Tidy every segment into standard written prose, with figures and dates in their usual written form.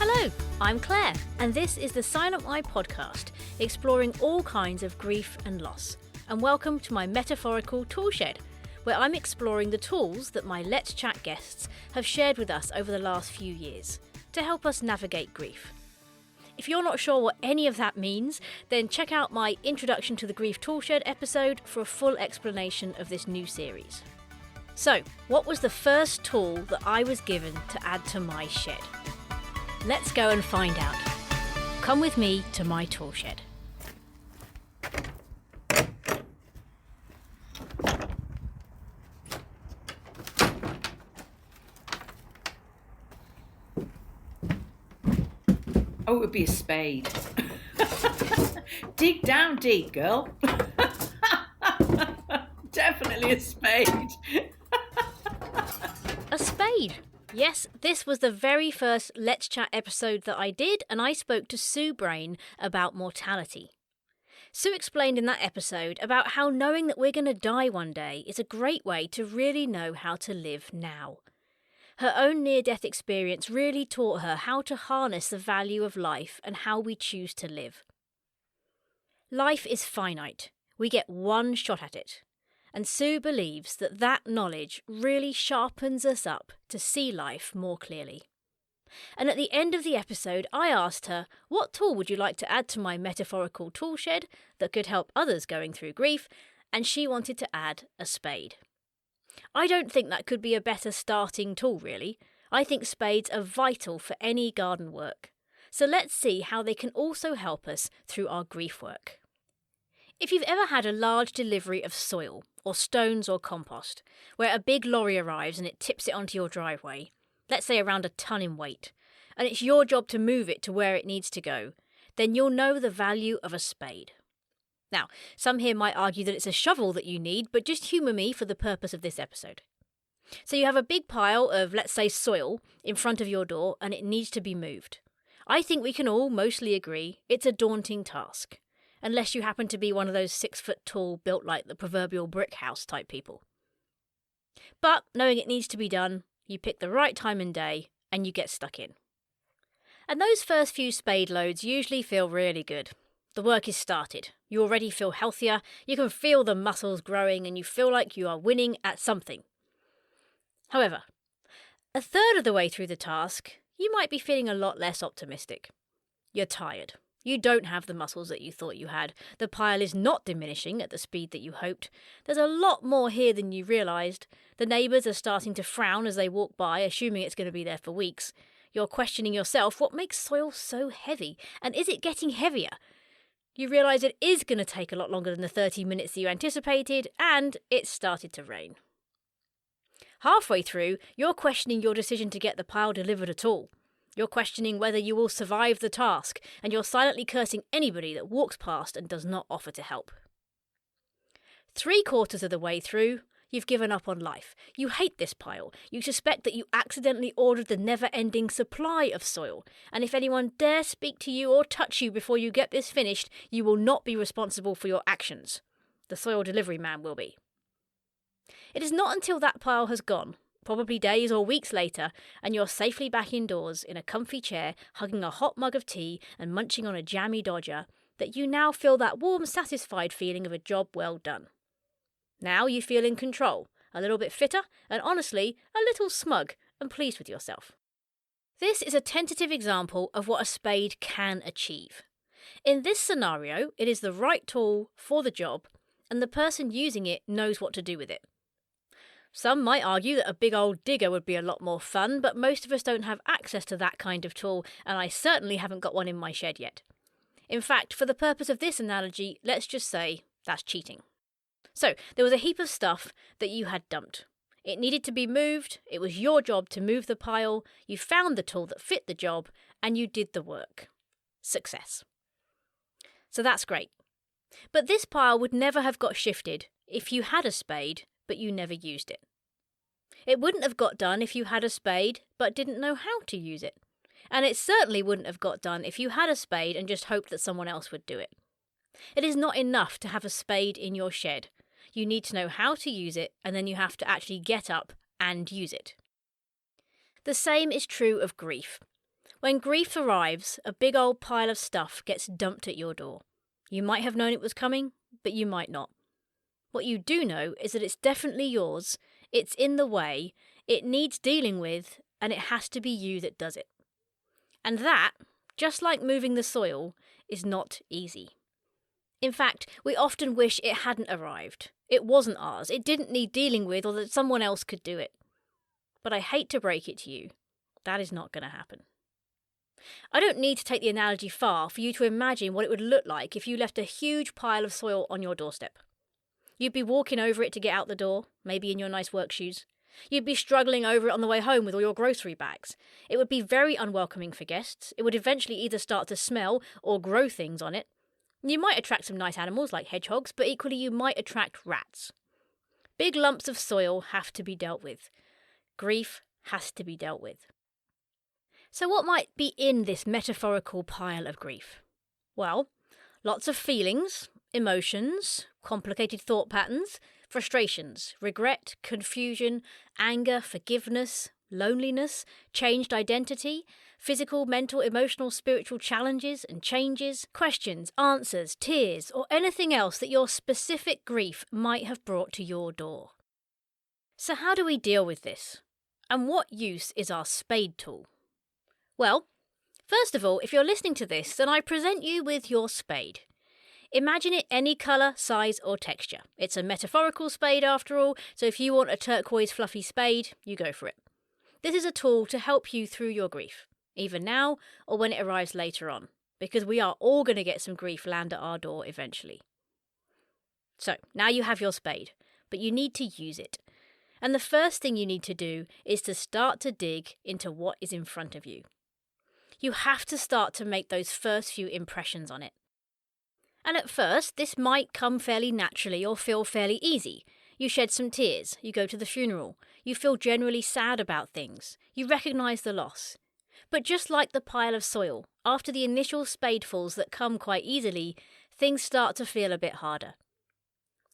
Hello, I'm Claire, and this is the Silent Why podcast, exploring all kinds of grief and loss. And welcome to my metaphorical toolshed, where I'm exploring the tools that my Let's Chat guests have shared with us over the last few years to help us navigate grief. If you're not sure what any of that means, then check out my Introduction to the Grief Toolshed episode for a full explanation of this new series. So, what was the first tool that I was given to add to my shed? Let's go and find out. Come with me to my toolshed. Oh, it would be a spade. Dig down deep, girl. Definitely a spade. A spade. Yes, this was the very first Let's Chat episode that I did, and I spoke to Sue Brayne about mortality. Sue explained in that episode about how knowing that we're going to die one day is a great way to really know how to live now. Her own near-death experience really taught her how to harness the value of life and how we choose to live. Life is finite. We get one shot at it. And Sue believes that that knowledge really sharpens us up to see life more clearly. And at the end of the episode, I asked her, what tool would you like to add to my metaphorical toolshed that could help others going through grief? And she wanted to add a spade. I don't think that could be a better starting tool, really. I think spades are vital for any garden work. So let's see how they can also help us through our grief work. If you've ever had a large delivery of soil, or stones or compost, where a big lorry arrives and it tips it onto your driveway, let's say around a ton in weight, and it's your job to move it to where it needs to go, then you'll know the value of a spade. Now, some here might argue that it's a shovel that you need, but just humour me for the purpose of this episode. So you have a big pile of, let's say, soil in front of your door, and it needs to be moved. I think we can all mostly agree it's a daunting task, unless you happen to be one of those 6-foot-tall, built like the proverbial brick house type people. But knowing it needs to be done, you pick the right time and day, and you get stuck in. And those first few spade loads usually feel really good. The work is started. You already feel healthier, you can feel the muscles growing, and you feel like you are winning at something. However, a third of the way through the task, you might be feeling a lot less optimistic. You're tired. You don't have the muscles that you thought you had. The pile is not diminishing at the speed that you hoped. There's a lot more here than you realised. The neighbours are starting to frown as they walk by, assuming it's going to be there for weeks. You're questioning yourself, what makes soil so heavy? And is it getting heavier? You realise it is going to take a lot longer than the 30 minutes that you anticipated, and it's started to rain. Halfway through, you're questioning your decision to get the pile delivered at all. You're questioning whether you will survive the task, and you're silently cursing anybody that walks past and does not offer to help. 3/4 of the way through, you've given up on life. You hate this pile. You suspect that you accidentally ordered the never-ending supply of soil, and if anyone dare speak to you or touch you before you get this finished, you will not be responsible for your actions. The soil delivery man will be. It is not until that pile has gone, probably days or weeks later, and you're safely back indoors in a comfy chair, hugging a hot mug of tea and munching on a jammy Dodger, that you now feel that warm, satisfied feeling of a job well done. Now you feel in control, a little bit fitter, and honestly, a little smug and pleased with yourself. This is a tentative example of what a spade can achieve. In this scenario, it is the right tool for the job, and the person using it knows what to do with it. Some might argue that a big old digger would be a lot more fun, but most of us don't have access to that kind of tool, and I certainly haven't got one in my shed yet. In fact, for the purpose of this analogy, let's just say that's cheating. So, there was a heap of stuff that you had dumped. It needed to be moved, it was your job to move the pile, you found the tool that fit the job, and you did the work. Success. So that's great. But this pile would never have got shifted if you had a spade, but you never used it. It wouldn't have got done if you had a spade, but didn't know how to use it. And it certainly wouldn't have got done if you had a spade and just hoped that someone else would do it. It is not enough to have a spade in your shed. You need to know how to use it, and then you have to actually get up and use it. The same is true of grief. When grief arrives, a big old pile of stuff gets dumped at your door. You might have known it was coming, but you might not. What you do know is that it's definitely yours, it's in the way, it needs dealing with, and it has to be you that does it. And that, just like moving the soil, is not easy. In fact, we often wish it hadn't arrived. It wasn't ours, it didn't need dealing with, or that someone else could do it. But I hate to break it to you, that is not going to happen. I don't need to take the analogy far for you to imagine what it would look like if you left a huge pile of soil on your doorstep. You'd be walking over it to get out the door, maybe in your nice work shoes. You'd be struggling over it on the way home with all your grocery bags. It would be very unwelcoming for guests. It would eventually either start to smell or grow things on it. You might attract some nice animals like hedgehogs, but equally you might attract rats. Big lumps of soil have to be dealt with. Grief has to be dealt with. So what might be in this metaphorical pile of grief? Well, lots of feelings, emotions, complicated thought patterns, frustrations, regret, confusion, anger, forgiveness, loneliness, changed identity, physical, mental, emotional, spiritual challenges and changes, questions, answers, tears, or anything else that your specific grief might have brought to your door. So how do we deal with this? And what use is our Spade tool? Well, first of all, if you're listening to this, then I present you with your spade. Imagine it any colour, size or texture. It's a metaphorical spade after all, so if you want a turquoise fluffy spade, you go for it. This is a tool to help you through your grief, either now or when it arrives later on, because we are all going to get some grief land at our door eventually. So, now you have your spade, but you need to use it. And the first thing you need to do is to start to dig into what is in front of you. You have to start to make those first few impressions on it. And at first, this might come fairly naturally or feel fairly easy. You shed some tears, you go to the funeral, you feel generally sad about things, you recognise the loss. But just like the pile of soil, after the initial spadefuls that come quite easily, things start to feel a bit harder.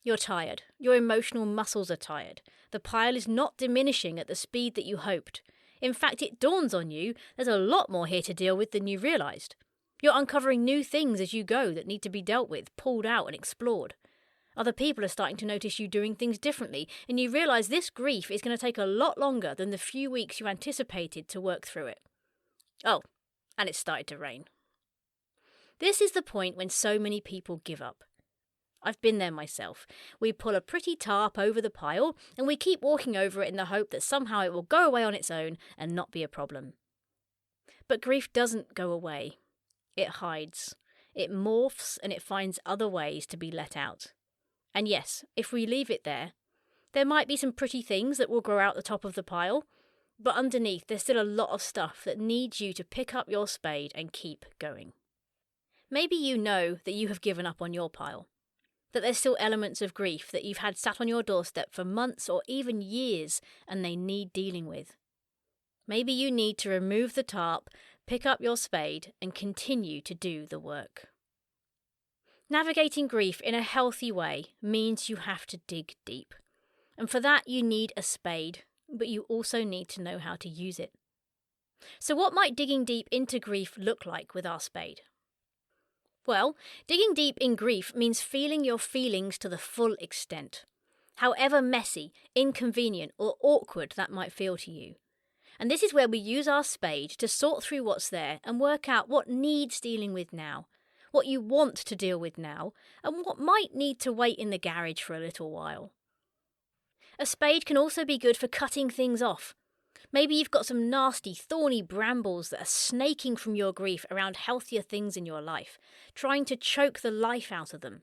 You're tired, your emotional muscles are tired, the pile is not diminishing at the speed that you hoped. In fact, it dawns on you there's a lot more here to deal with than you realised. You're uncovering new things as you go that need to be dealt with, pulled out and explored. Other people are starting to notice you doing things differently, and you realise this grief is going to take a lot longer than the few weeks you anticipated to work through it. Oh, and it started to rain. This is the point when so many people give up. I've been there myself. We pull a pretty tarp over the pile and we keep walking over it in the hope that somehow it will go away on its own and not be a problem. But grief doesn't go away. It hides. It morphs and it finds other ways to be let out. And yes, if we leave it there might be some pretty things that will grow out the top of the pile, but underneath there's still a lot of stuff that needs you to pick up your spade and keep going. Maybe you know that you have given up on your pile. That there's still elements of grief that you've had sat on your doorstep for months or even years and they need dealing with. Maybe you need to remove the tarp, pick up your spade and continue to do the work. Navigating grief in a healthy way means you have to dig deep. And for that you need a spade, but you also need to know how to use it. So what might digging deep into grief look like with our spade? Well, digging deep in grief means feeling your feelings to the full extent, however messy, inconvenient or awkward that might feel to you. And this is where we use our spade to sort through what's there and work out what needs dealing with now, what you want to deal with now, and what might need to wait in the garage for a little while. A spade can also be good for cutting things off. Maybe you've got some nasty, thorny brambles that are snaking from your grief around healthier things in your life, trying to choke the life out of them.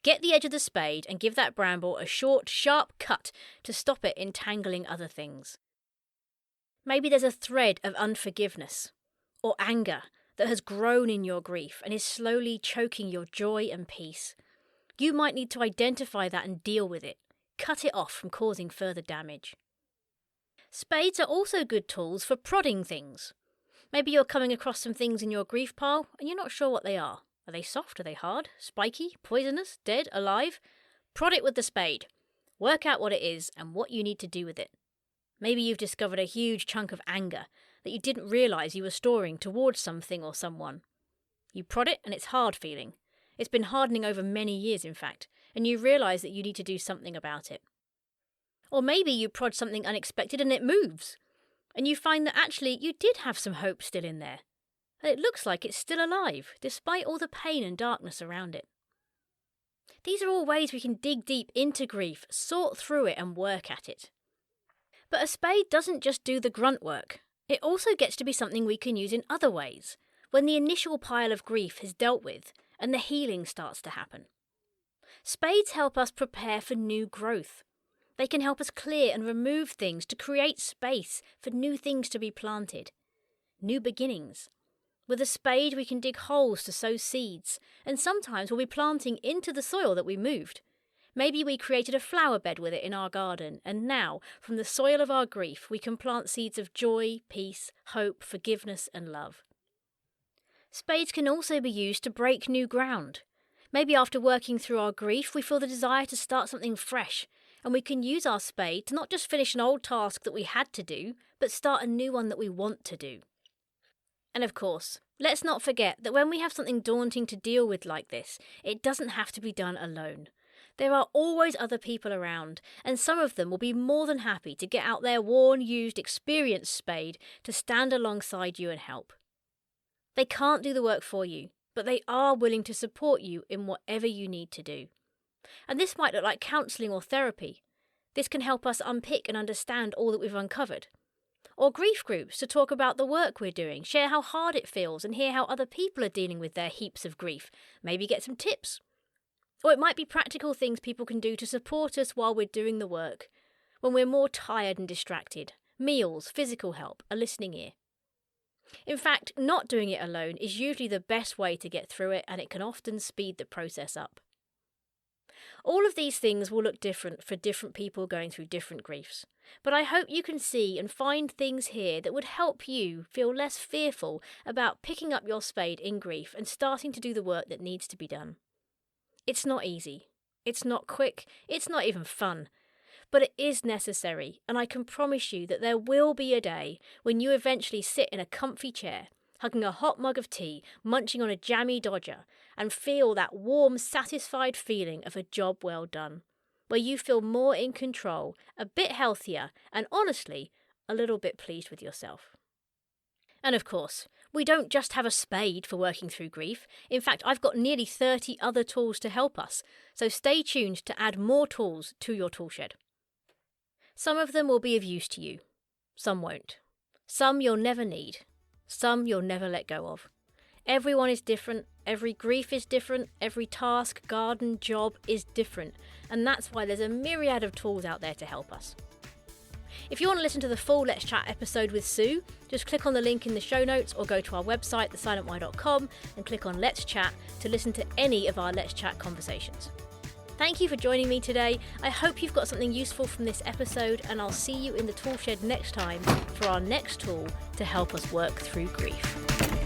Get the edge of the spade and give that bramble a short, sharp cut to stop it entangling other things. Maybe there's a thread of unforgiveness or anger that has grown in your grief and is slowly choking your joy and peace. You might need to identify that and deal with it. Cut it off from causing further damage. Spades are also good tools for prodding things. Maybe you're coming across some things in your grief pile and you're not sure what they are. Are they soft? Are they hard? Spiky? Poisonous? Dead? Alive? Prod it with the spade. Work out what it is and what you need to do with it. Maybe you've discovered a huge chunk of anger that you didn't realise you were storing towards something or someone. You prod it and it's hard feeling. It's been hardening over many years, in fact, and you realise that you need to do something about it. Or maybe you prod something unexpected and it moves, and you find that actually you did have some hope still in there, and it looks like it's still alive, despite all the pain and darkness around it. These are all ways we can dig deep into grief, sort through it and work at it. But a spade doesn't just do the grunt work. It also gets to be something we can use in other ways, when the initial pile of grief is dealt with and the healing starts to happen. Spades help us prepare for new growth. They can help us clear and remove things to create space for new things to be planted. New beginnings. With a spade we can dig holes to sow seeds, and sometimes we'll be planting into the soil that we moved. Maybe we created a flower bed with it in our garden, and now, from the soil of our grief, we can plant seeds of joy, peace, hope, forgiveness and love. Spades can also be used to break new ground. Maybe after working through our grief, we feel the desire to start something fresh, and we can use our spade to not just finish an old task that we had to do, but start a new one that we want to do. And of course, let's not forget that when we have something daunting to deal with like this, it doesn't have to be done alone. There are always other people around, and some of them will be more than happy to get out their worn, used, experienced spade to stand alongside you and help. They can't do the work for you, but they are willing to support you in whatever you need to do. And this might look like counselling or therapy. This can help us unpick and understand all that we've uncovered. Or grief groups to talk about the work we're doing, share how hard it feels and hear how other people are dealing with their heaps of grief, maybe get some tips. Or it might be practical things people can do to support us while we're doing the work, when we're more tired and distracted. Meals, physical help, a listening ear. In fact, not doing it alone is usually the best way to get through it, and it can often speed the process up. All of these things will look different for different people going through different griefs, but I hope you can see and find things here that would help you feel less fearful about picking up your spade in grief and starting to do the work that needs to be done. It's not easy, it's not quick, it's not even fun, but it is necessary, and I can promise you that there will be a day when you eventually sit in a comfy chair, hugging a hot mug of tea, munching on a jammy Dodger, and feel that warm, satisfied feeling of a job well done, where you feel more in control, a bit healthier, and honestly, a little bit pleased with yourself. And of course, we don't just have a spade for working through grief. In fact, I've got nearly 30 other tools to help us, so stay tuned to add more tools to your tool shed. Some of them will be of use to you, some won't. Some you'll never need, some you'll never let go of. Everyone is different, every grief is different, every task, garden, job is different, and that's why there's a myriad of tools out there to help us. If you want to listen to the full Let's Chat episode with Sue, just click on the link in the show notes or go to our website, thesilentwhy.com, and click on Let's Chat to listen to any of our Let's Chat conversations. Thank you for joining me today. I hope you've got something useful from this episode, and I'll see you in the tool shed next time for our next tool to help us work through grief.